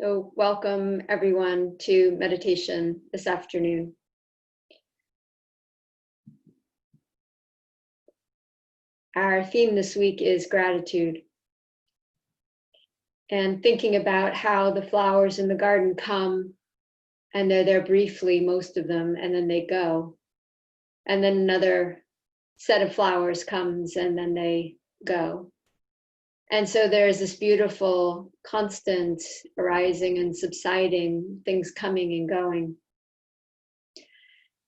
So welcome everyone to meditation this afternoon. Our theme this week is gratitude, and thinking about how the flowers in the garden come and they're there briefly, most of them, and then they go. And then another set of flowers comes and then they go. And so there's this beautiful constant arising and subsiding, things coming and going.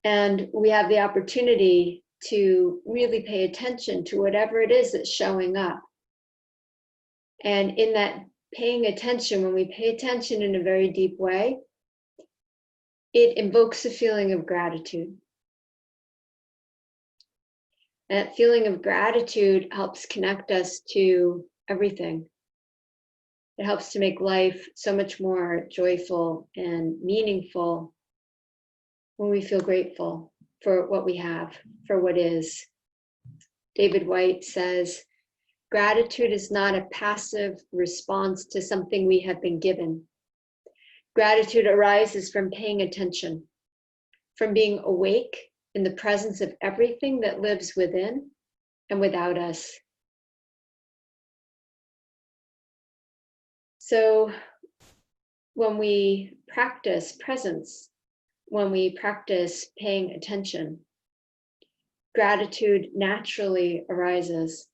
And we have the opportunity to really pay attention to whatever it is that's showing up. And in that paying attention, when we pay attention in a very deep way, it invokes a feeling of gratitude. And that feeling of gratitude helps connect us to everything. It helps to make life so much more joyful and meaningful when we feel grateful for what we have, for what is. David White says, gratitude is not a passive response to something we have been given. Gratitude arises from paying attention, from being awake in the presence of everything that lives within and without us. So when we practice presence, when we practice paying attention, gratitude naturally arises.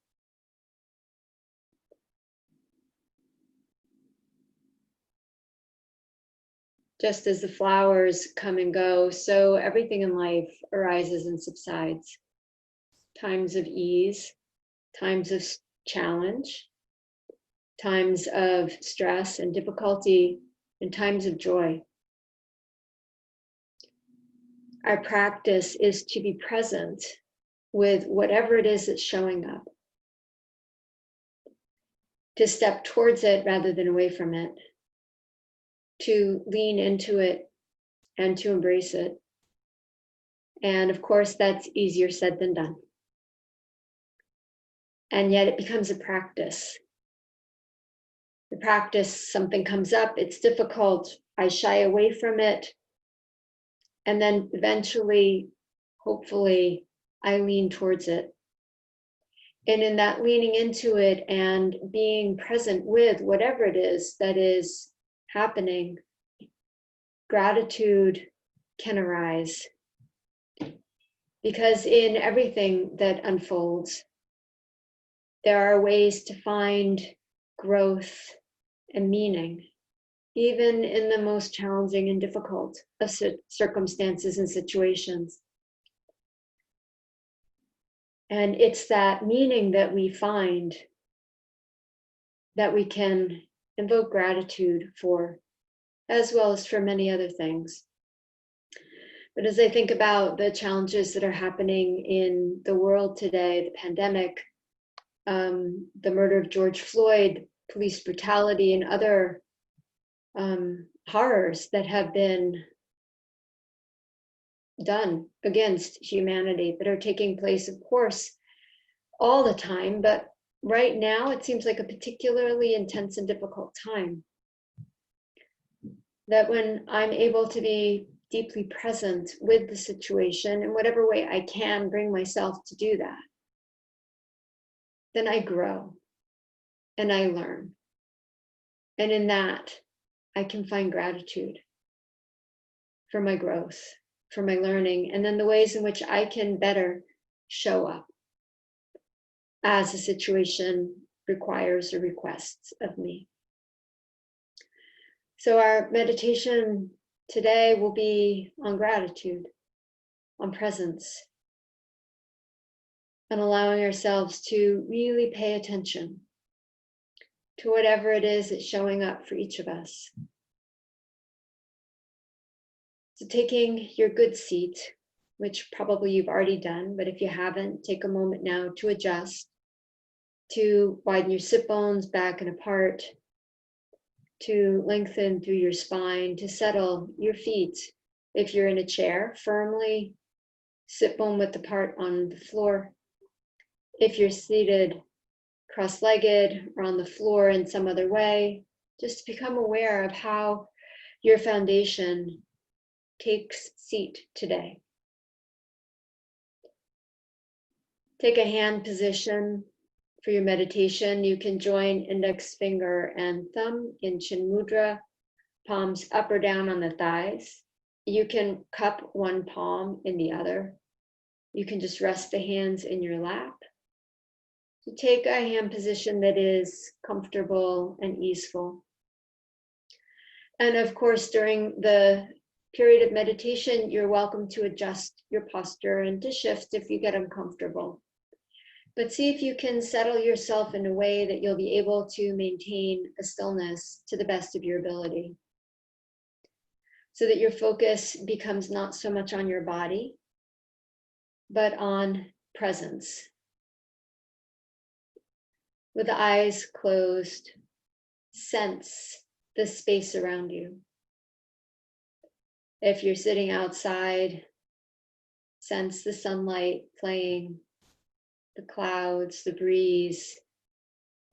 Just as the flowers come and go, so everything in life arises and subsides. Times of ease, times of challenge, times of stress and difficulty, and times of joy. Our practice is to be present with whatever it is that's showing up, to step towards it rather than away from it, to lean into it and to embrace it. And of course, that's easier said than done. And yet it becomes a practice. The practice, something comes up, it's difficult, I shy away from it. And then eventually, hopefully, I lean towards it. And in that leaning into it and being present with whatever it is that is happening, gratitude can arise. Because in everything that unfolds, there are ways to find growth and meaning, even in the most challenging and difficult of circumstances and situations. And it's that meaning that we find that we can invoke gratitude for, as well as for many other things. But as I think about the challenges that are happening in the world today, the pandemic, the murder of George Floyd, police brutality, and other horrors that have been done against humanity that are taking place, of course, all the time, but right now it seems like a particularly intense and difficult time. That when I'm able to be deeply present with the situation in whatever way I can bring myself to do that, then I grow and I learn. And in that, I can find gratitude for my growth, for my learning, and then the ways in which I can better show up as the situation requires or requests of me. So our meditation today will be on gratitude, on presence, and allowing ourselves to really pay attention to whatever it is that's showing up for each of us. So taking your good seat, which probably you've already done, but if you haven't, take a moment now to adjust, to widen your sit bones back and apart, to lengthen through your spine, to settle your feet. If you're in a chair, firmly sit bone width apart on the floor. If you're seated cross-legged or on the floor in some other way, Just become aware of how your foundation takes seat today. Take a hand position for your meditation. You can join index finger and thumb in Chin Mudra, palms up or down on the thighs. You can cup one palm in the other. You can just rest the hands in your lap. So take a hand position that is comfortable and easeful. And of course, during the period of meditation, you're welcome to adjust your posture and to shift if you get uncomfortable. But see if you can settle yourself in a way that you'll be able to maintain a stillness to the best of your ability, so that your focus becomes not so much on your body, but on presence. With the eyes closed, sense the space around you. If you're sitting outside, sense the sunlight playing, the clouds, the breeze,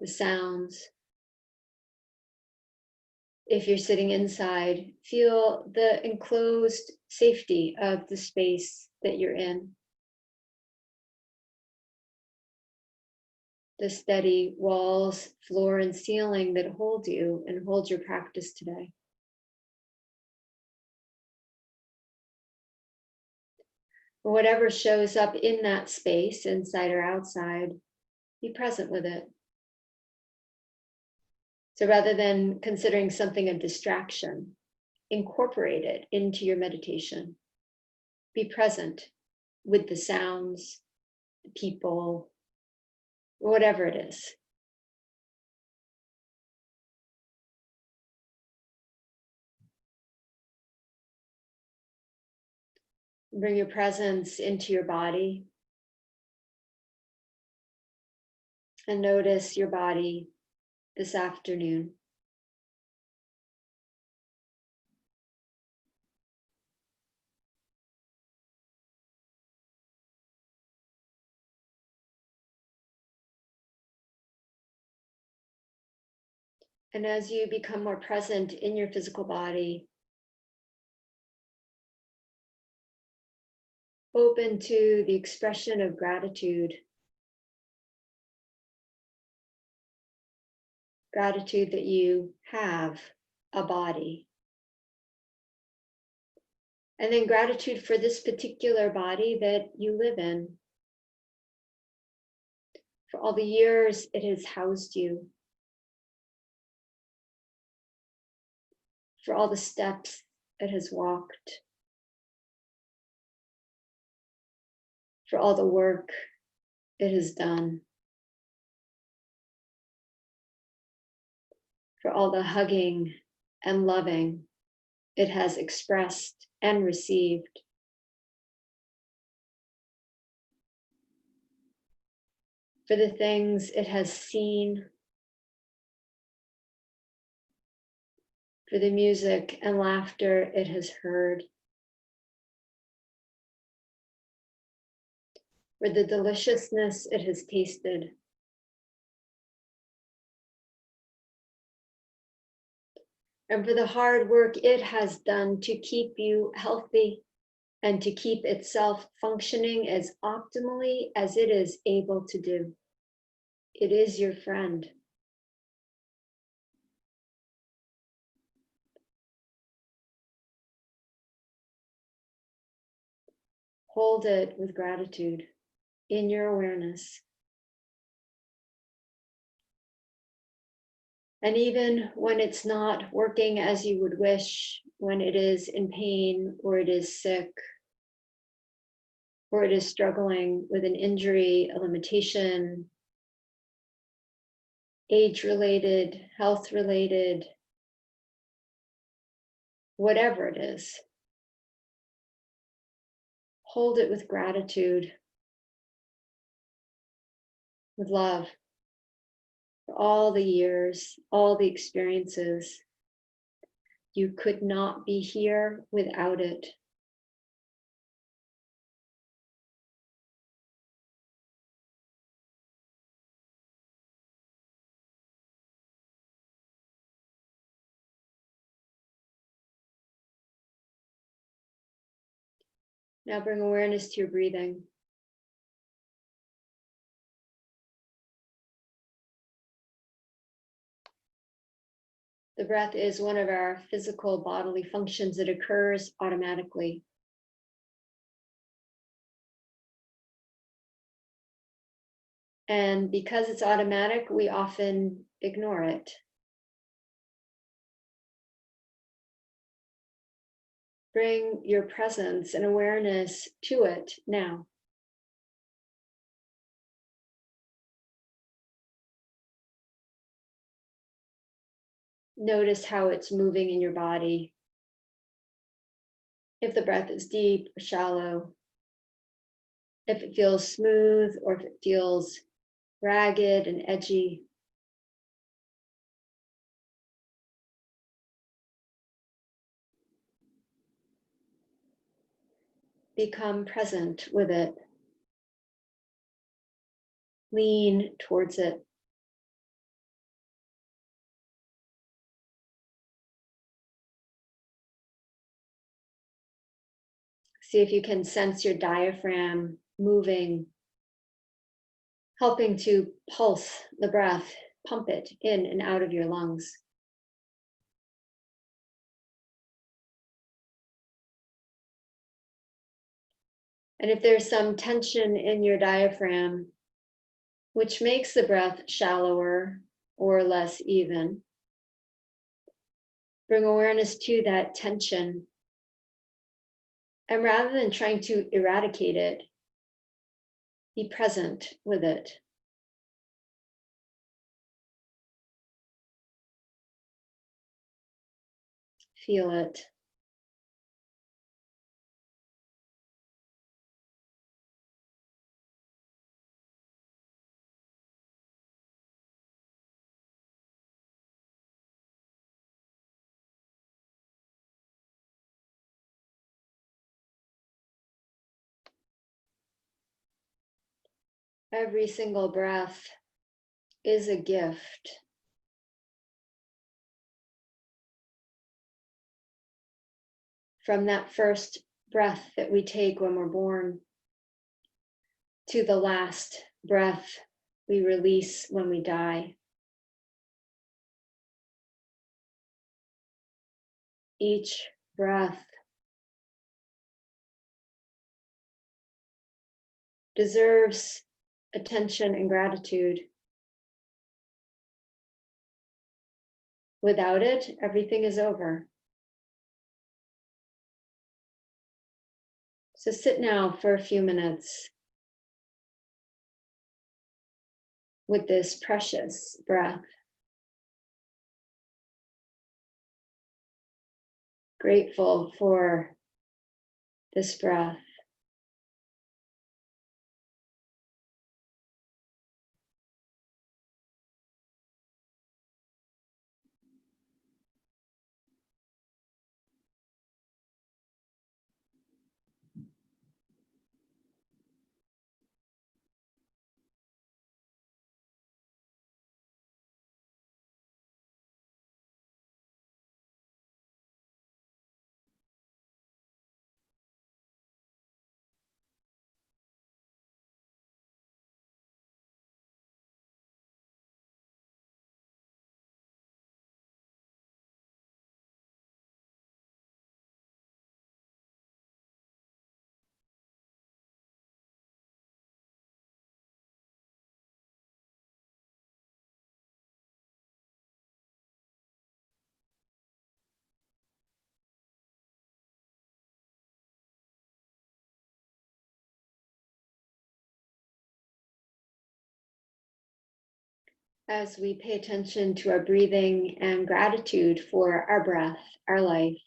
the sounds. If you're sitting inside, feel the enclosed safety of the space that you're in. The steady walls, floor, and ceiling that hold you and hold your practice today. Whatever shows up in that space, inside or outside, be present with it. So rather than considering something a distraction, incorporate it into your meditation. Be present with the sounds, the people, whatever it is. Bring your presence into your body and notice your body this afternoon. And as you become more present in your physical body, open to the expression of gratitude. Gratitude that you have a body. And then gratitude for this particular body that you live in, for all the years it has housed you, for all the steps it has walked, for all the work it has done, for all the hugging and loving it has expressed and received. For the things it has seen, for the music and laughter it has heard, for the deliciousness it has tasted, and for the hard work it has done to keep you healthy and to keep itself functioning as optimally as it is able to do. It is your friend. Hold it with gratitude in your awareness. And even when it's not working as you would wish, when it is in pain or it is sick, or it is struggling with an injury, a limitation, age-related, health-related, whatever it is, hold it with gratitude, with love, for all the years, all the experiences. You could not be here without it. Now bring awareness to your breathing. The breath is one of our physical bodily functions that occurs automatically. And because it's automatic, we often ignore it. Bring your presence and awareness to it now. Notice how it's moving in your body. If the breath is deep or shallow, if it feels smooth or if it feels ragged and edgy. Become present with it. Lean towards it. See if you can sense your diaphragm moving, helping to pulse the breath, pump it in and out of your lungs. And if there's some tension in your diaphragm, which makes the breath shallower or less even, bring awareness to that tension. And rather than trying to eradicate it, be present with it. Feel it. Every single breath is a gift. From that first breath that we take when we're born to the last breath we release when we die. Each breath deserves attention and gratitude. Without it, everything is over. So sit now for a few minutes with this precious breath. Grateful for this breath. As we pay attention to our breathing and gratitude for our breath, our life,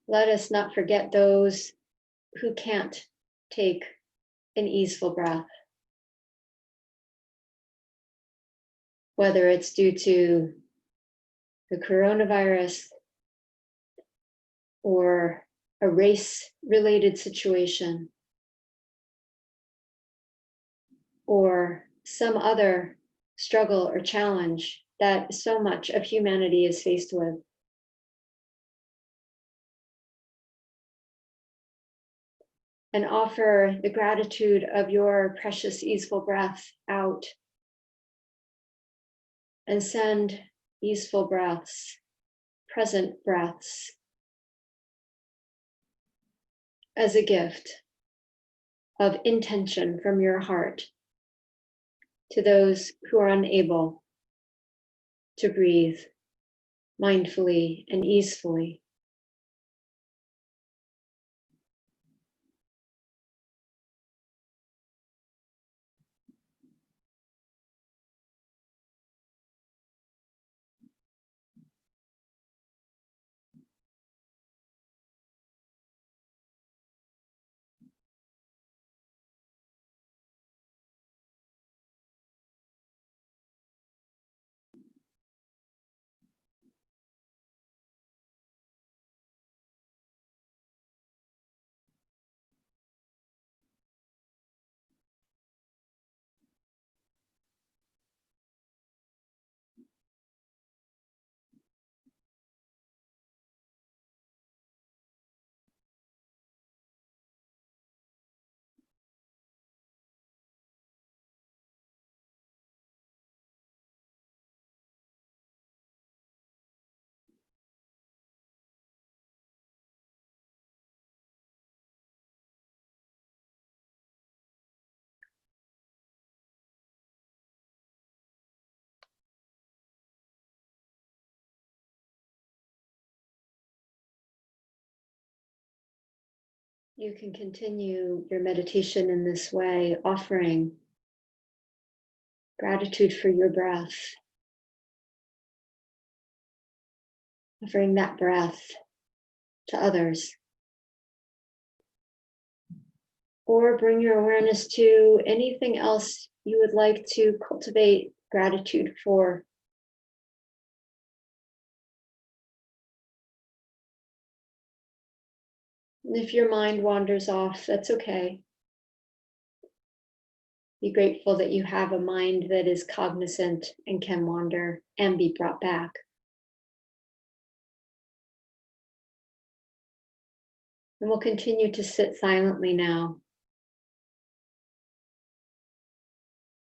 let us not forget those who can't take an easeful breath, whether it's due to the coronavirus or a race-related situation or some other struggle or challenge that so much of humanity is faced with. and offer the gratitude of your precious, easeful breath out. And send easeful breaths, present breaths, as a gift of intention from your heart to those who are unable to breathe mindfully and easefully. You can continue your meditation in this way, offering gratitude for your breath, offering that breath to others. Or bring your awareness to anything else you would like to cultivate gratitude for. And if your mind wanders off, that's okay. Be grateful that you have a mind that is cognizant and can wander and be brought back. And we'll continue to sit silently now,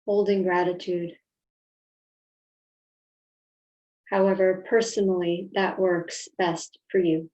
holding gratitude. However, personally, that works best for you.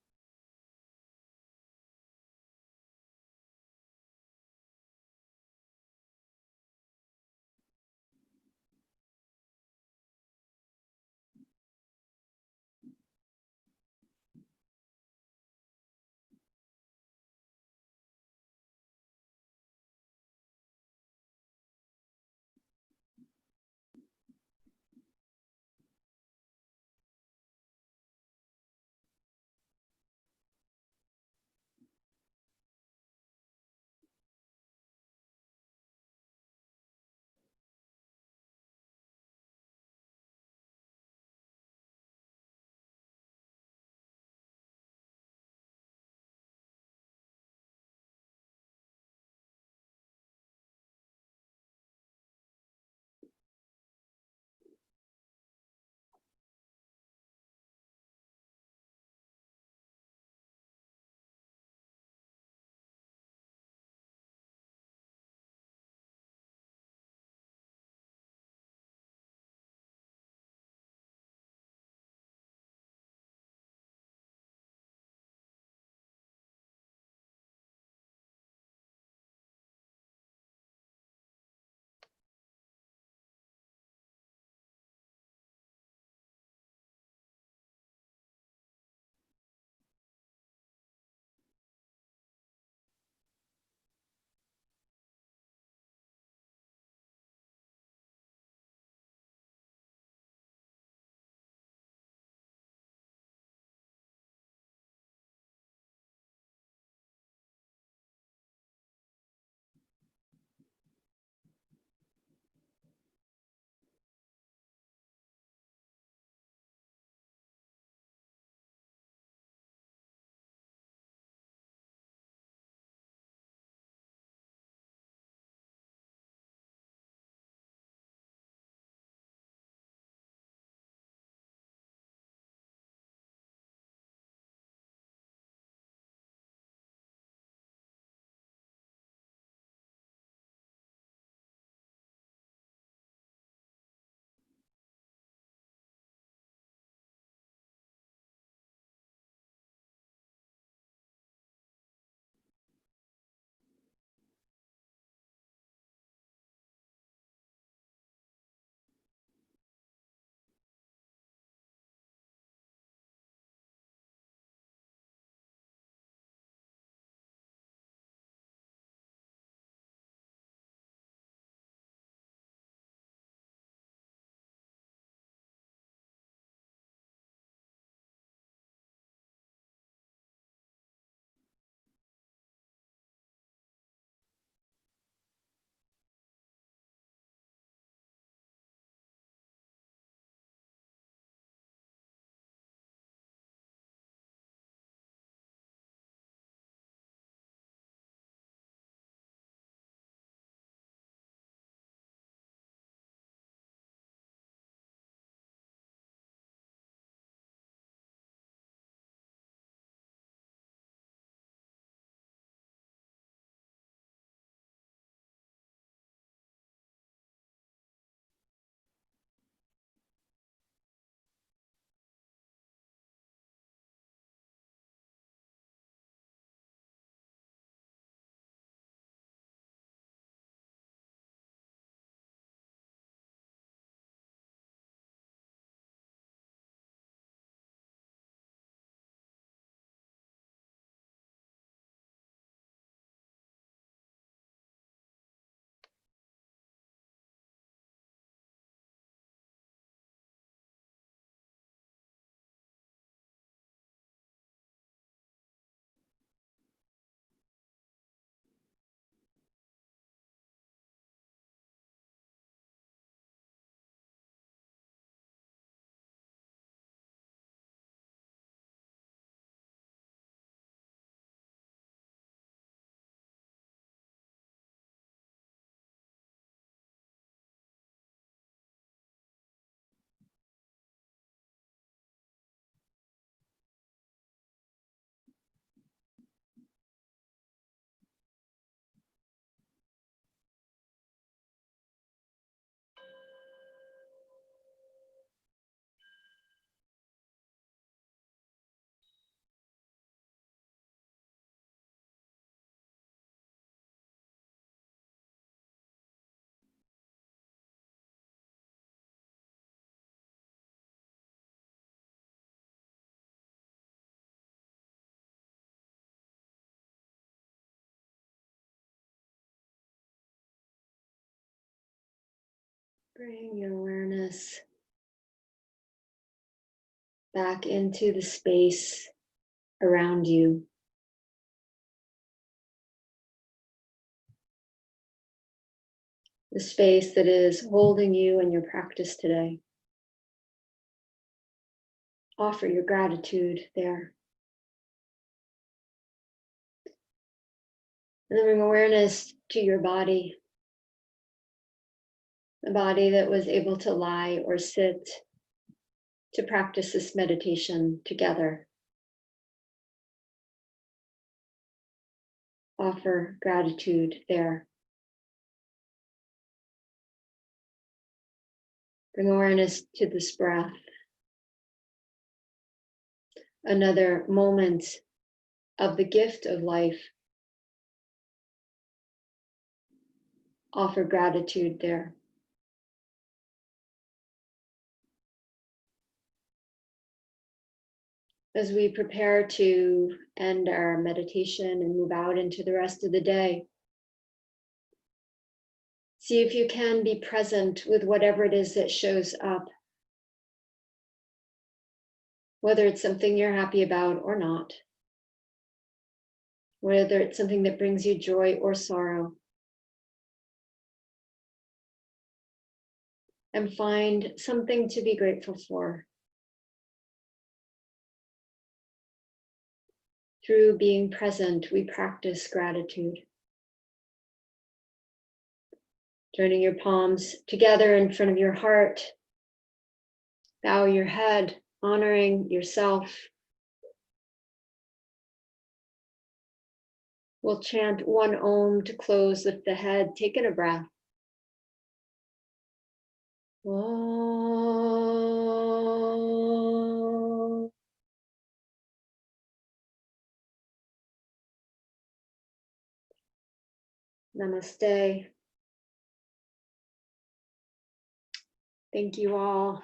Bring your awareness back into the space around you. The space that is holding you in your practice today. Offer your gratitude there. And then bring awareness to your body. The body that was able to lie or sit to practice this meditation together. Offer gratitude there. Bring awareness to this breath. Another moment of the gift of life. Offer gratitude there. As we prepare to end our meditation and move out into the rest of the day, see if you can be present with whatever it is that shows up. Whether it's something you're happy about or not. Whether it's something that brings you joy or sorrow. And find something to be grateful for. Through being present, we practice gratitude. Turning your palms together in front of your heart. Bow your head, honoring yourself. We'll chant one Om to close, lift the head, take in a breath. Om. Namaste. Thank you all.